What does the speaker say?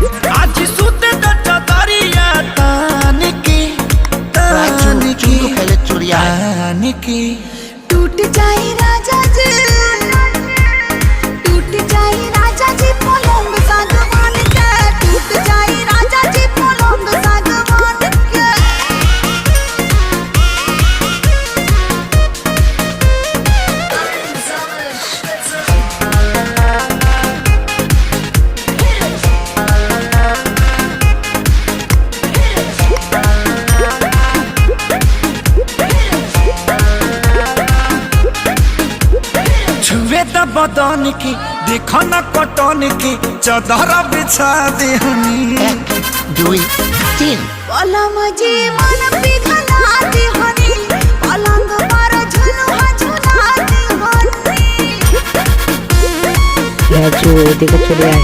आज सुते दरिया तान की टूट जाए राजा जी, टूट जाए राजा जी पलंग सागवान के, टूट जाए राजा जी पलंग सागवान के। छुए द बदन की देखो न कटन की चादर बिछा दे हनी। 1, 2, 3 पलम जी मन पिघला दे हनी, पलंग पर झुलुआ झुला दे हनी। राजू देखो चले आए।